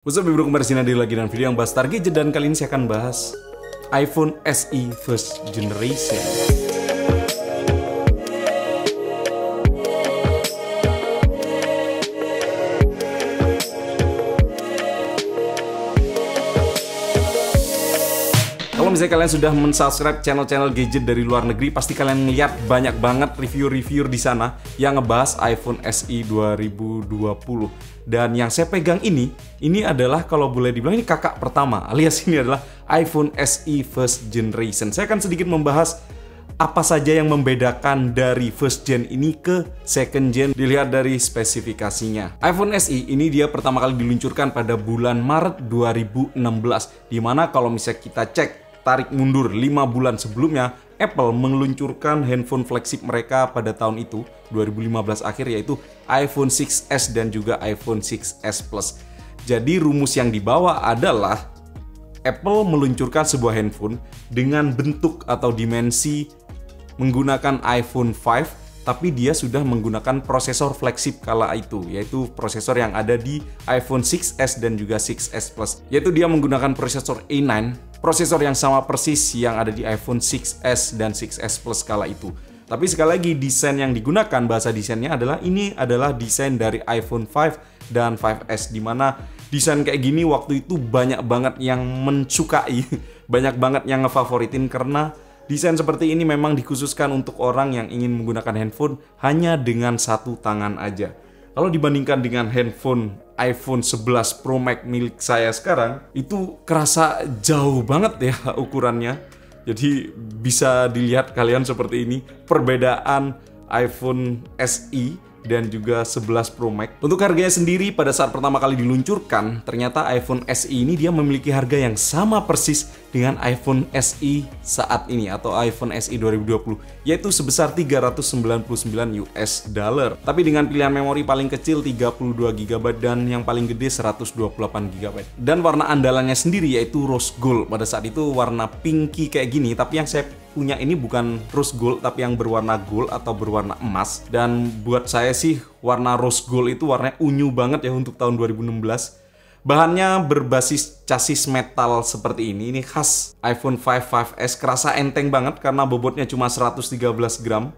What's up, bro, kembali sini lagi dengan video yang bahas Gadget, dan kali ini saya akan bahas iPhone SE First Generation. Kalau misalnya kalian sudah mensubscribe channel-channel gadget dari luar negeri, pasti kalian ngeliat banyak banget review-review di sana yang ngebahas iPhone SE 2020. Dan yang saya pegang ini adalah, kalau boleh dibilang, ini kakak pertama, alias ini adalah iPhone SE First Generation. Saya akan sedikit membahas apa saja yang membedakan dari first gen ini ke second gen dilihat dari spesifikasinya. iPhone SE ini dia pertama kali diluncurkan pada bulan Maret 2016, dimana kalau misalnya kita cek tarik mundur 5 bulan sebelumnya, Apple meluncurkan handphone flagship mereka pada tahun itu, 2015 akhir, yaitu iPhone 6s dan juga iPhone 6s Plus. Jadi rumus yang dibawa adalah Apple meluncurkan sebuah handphone dengan bentuk atau dimensi menggunakan iPhone 5, tapi dia sudah menggunakan prosesor flagship kala itu, yaitu prosesor yang ada di iPhone 6s dan juga 6s Plus. Yaitu dia menggunakan prosesor A9, prosesor yang sama persis yang ada di iPhone 6s dan 6s Plus kala itu. Tapi sekali lagi, desain yang digunakan, bahasa desainnya adalah desain dari iPhone 5 dan 5s, dimana desain kayak gini waktu itu banyak banget yang mensukai, banyak banget yang ngefavoritin, karena desain seperti ini memang dikhususkan untuk orang yang ingin menggunakan handphone hanya dengan satu tangan aja. Kalau dibandingkan dengan handphone iPhone 11 Pro Max milik saya sekarang, itu kerasa jauh banget ya ukurannya. Jadi bisa dilihat kalian seperti ini perbedaan iPhone SE dan juga 11 Pro Max. Untuk harganya sendiri, pada saat pertama kali diluncurkan, ternyata iPhone SE ini dia memiliki harga yang sama persis dengan iPhone SE saat ini atau iPhone SE 2020, yaitu sebesar 399 US dollar. Tapi dengan pilihan memori paling kecil 32 GB dan yang paling gede 128 GB. Dan warna andalannya sendiri yaitu rose gold. Pada saat itu warna pinky kayak gini, tapi yang saya punya ini bukan rose gold tapi yang berwarna gold atau berwarna emas. Dan buat saya sih warna rose gold itu warnanya unyu banget ya untuk tahun 2016. Bahannya berbasis chassis metal seperti ini khas iPhone 5 5s, kerasa enteng banget karena bobotnya cuma 113 gram.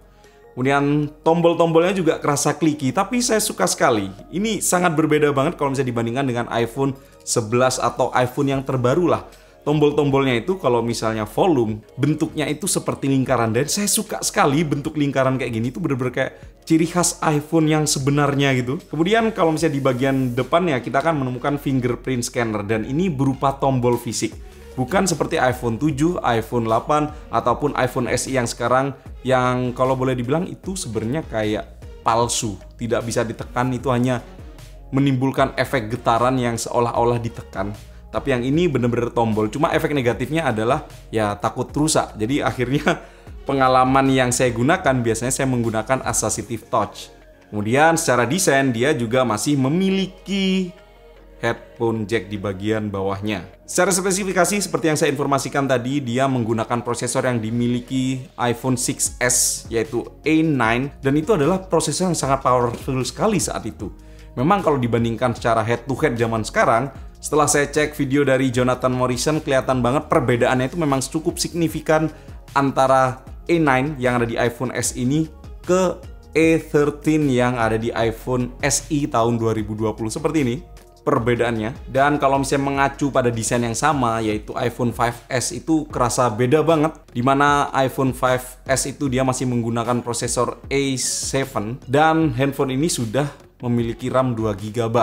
Kemudian tombol-tombolnya juga kerasa kliki, tapi saya suka sekali. Ini sangat berbeda banget kalau misalnya dibandingkan dengan iPhone 11 atau iPhone yang terbaru lah. Tombol-tombolnya itu kalau misalnya volume, bentuknya itu seperti lingkaran, dan saya suka sekali bentuk lingkaran kayak gini, itu bener-bener kayak ciri khas iPhone yang sebenarnya gitu. Kemudian kalau misalnya di bagian depannya kita akan menemukan fingerprint scanner, dan ini berupa tombol fisik. Bukan seperti iPhone 7, iPhone 8, ataupun iPhone SE yang sekarang, yang kalau boleh dibilang itu sebenarnya kayak palsu, tidak bisa ditekan, itu hanya menimbulkan efek getaran yang seolah-olah ditekan. Tapi yang ini bener-bener tombol. Cuma efek negatifnya adalah ya takut rusak. Jadi akhirnya pengalaman yang saya gunakan biasanya saya menggunakan Assistive Touch. Kemudian secara desain dia juga masih memiliki headphone jack di bagian bawahnya. Secara spesifikasi seperti yang saya informasikan tadi, dia menggunakan prosesor yang dimiliki iPhone 6s yaitu A9, dan itu adalah prosesor yang sangat powerful sekali saat itu. Memang kalau dibandingkan secara head to head zaman sekarang, setelah saya cek video dari Jonathan Morrison, kelihatan banget perbedaannya itu memang cukup signifikan antara A9 yang ada di iPhone S ini ke A13 yang ada di iPhone SE tahun 2020. Seperti ini perbedaannya. Dan kalau misalnya mengacu pada desain yang sama, yaitu iPhone 5s, itu kerasa beda banget. Dimana iPhone 5s itu dia masih menggunakan prosesor A7, dan handphone ini sudah memiliki RAM 2 GB.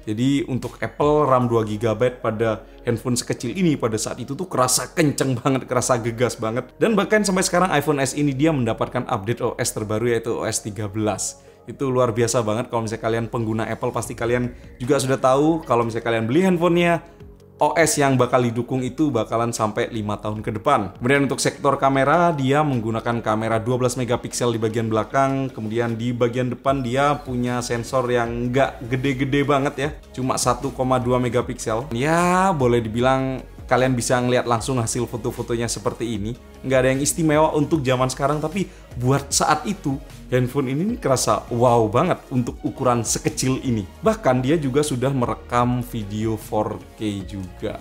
Jadi untuk Apple, RAM 2 GB pada handphone sekecil ini pada saat itu tuh kerasa kenceng banget, kerasa gegas banget. Dan bahkan sampai sekarang iPhone S ini dia mendapatkan update OS terbaru yaitu OS 13. Itu luar biasa banget. Kalau misalnya kalian pengguna Apple, pasti kalian juga sudah tahu kalau misalnya kalian beli handphonenya, OS yang bakal didukung itu bakalan sampai 5 tahun ke depan. Kemudian untuk sektor kamera, dia menggunakan kamera 12 megapiksel di bagian belakang. Kemudian di bagian depan dia punya sensor yang nggak gede-gede banget ya, cuma 1,2 megapiksel. Ya boleh dibilang kalian bisa ngeliat langsung hasil foto-fotonya seperti ini. Nggak ada yang istimewa untuk zaman sekarang, tapi buat saat itu handphone ini kerasa wow banget untuk ukuran sekecil ini. Bahkan dia juga sudah merekam video 4K juga.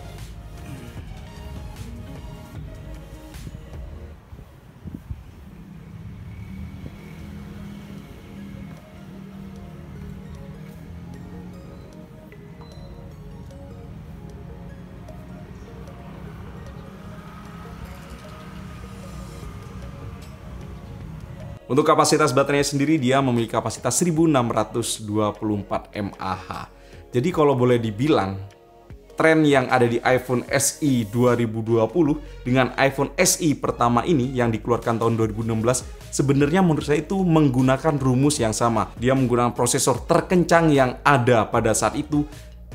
Untuk kapasitas baterainya sendiri, dia memiliki kapasitas 1624 mAh. Jadi kalau boleh dibilang, tren yang ada di iPhone SE 2020 dengan iPhone SE pertama ini yang dikeluarkan tahun 2016, sebenarnya menurut saya itu menggunakan rumus yang sama. Dia menggunakan prosesor terkencang yang ada pada saat itu,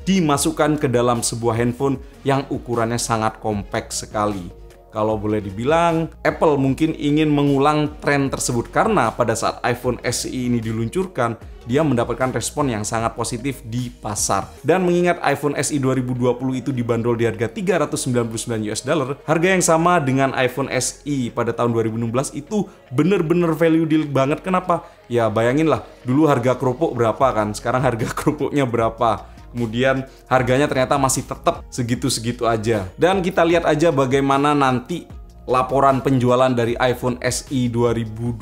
dimasukkan ke dalam sebuah handphone yang ukurannya sangat kompak sekali. Kalau boleh dibilang, Apple mungkin ingin mengulang tren tersebut karena pada saat iPhone SE ini diluncurkan, dia mendapatkan respon yang sangat positif di pasar. Dan mengingat iPhone SE 2020 itu dibanderol di harga $399, harga yang sama dengan iPhone SE pada tahun 2016 itu bener-bener value deal banget. Kenapa? Ya bayanginlah, dulu harga kerupuk berapa kan, sekarang harga kerupuknya berapa. Kemudian harganya ternyata masih tetap segitu-segitu aja. Dan kita lihat aja bagaimana nanti laporan penjualan dari iPhone SE 2020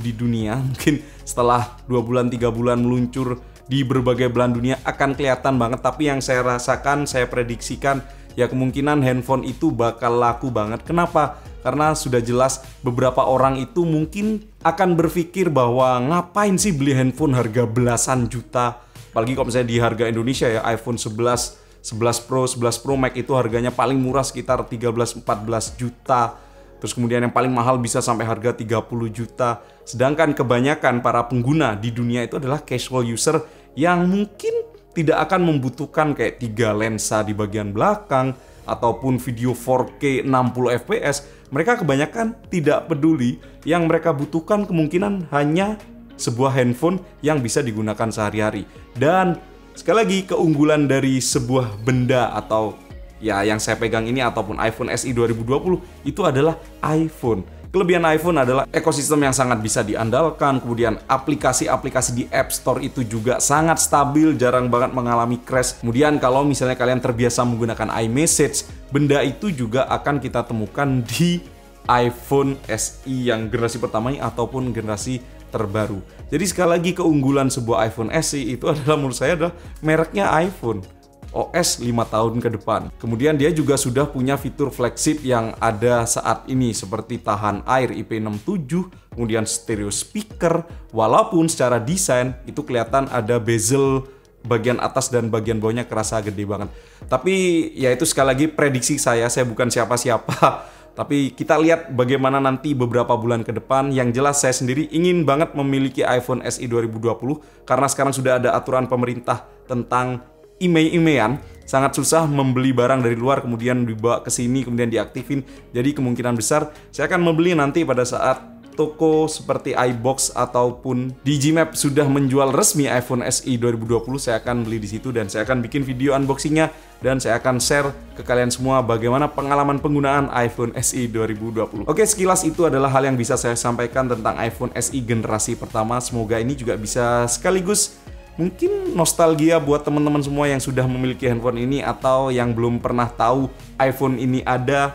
di dunia. Mungkin setelah 2 bulan, 3 bulan meluncur di berbagai belahan dunia akan kelihatan banget. Tapi yang saya rasakan, saya prediksikan, ya kemungkinan handphone itu bakal laku banget. Kenapa? Karena sudah jelas beberapa orang itu mungkin akan berpikir bahwa ngapain sih beli handphone harga belasan juta. Apalagi kalau misalnya di harga Indonesia ya, iPhone 11, 11 Pro, 11 Pro Max itu harganya paling murah sekitar 13-14 juta. Terus kemudian yang paling mahal bisa sampai harga 30 juta. Sedangkan kebanyakan para pengguna di dunia itu adalah casual user yang mungkin tidak akan membutuhkan kayak 3 lensa di bagian belakang ataupun video 4K 60 fps. Mereka kebanyakan tidak peduli. Yang mereka butuhkan kemungkinan hanya sebuah handphone yang bisa digunakan sehari-hari. Dan sekali lagi, keunggulan dari sebuah benda atau ya yang saya pegang ini ataupun iPhone SE 2020 itu adalah iPhone. Kelebihan iPhone adalah ekosistem yang sangat bisa diandalkan, kemudian aplikasi-aplikasi di App Store itu juga sangat stabil, jarang banget mengalami crash. Kemudian kalau misalnya kalian terbiasa menggunakan iMessage, benda itu juga akan kita temukan di iPhone SE yang generasi pertama ini ataupun generasi terbaru. Jadi sekali lagi, keunggulan sebuah iPhone SE itu adalah menurut saya adalah mereknya iPhone. OS 5 tahun ke depan. Kemudian dia juga sudah punya fitur flagship yang ada saat ini seperti tahan air IP67, kemudian stereo speaker, walaupun secara desain itu kelihatan ada bezel bagian atas dan bagian bawahnya kerasa gede banget. Tapi ya itu sekali lagi prediksi saya bukan siapa-siapa. Tapi kita lihat bagaimana nanti beberapa bulan ke depan. Yang jelas saya sendiri ingin banget memiliki iPhone SE 2020 karena sekarang sudah ada aturan pemerintah tentang email-emailan. Sangat susah membeli barang dari luar kemudian dibawa ke sini kemudian diaktifin. Jadi kemungkinan besar saya akan membeli nanti pada saat toko seperti iBox ataupun Digimap sudah menjual resmi iPhone SE 2020, saya akan beli di situ dan saya akan bikin video unboxingnya dan saya akan share ke kalian semua bagaimana pengalaman penggunaan iPhone SE 2020. Oke, sekilas itu adalah hal yang bisa saya sampaikan tentang iPhone SE generasi pertama. Semoga ini juga bisa sekaligus mungkin nostalgia buat teman-teman semua yang sudah memiliki handphone ini atau yang belum pernah tahu iPhone ini ada.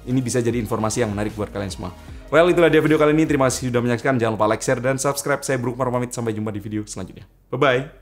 Ini bisa jadi informasi yang menarik buat kalian semua. Well, itulah dia video kali ini. Terima kasih sudah menyaksikan. Jangan lupa like, share, dan subscribe. Saya Brook Mar pamit. Sampai jumpa di video selanjutnya. Bye-bye.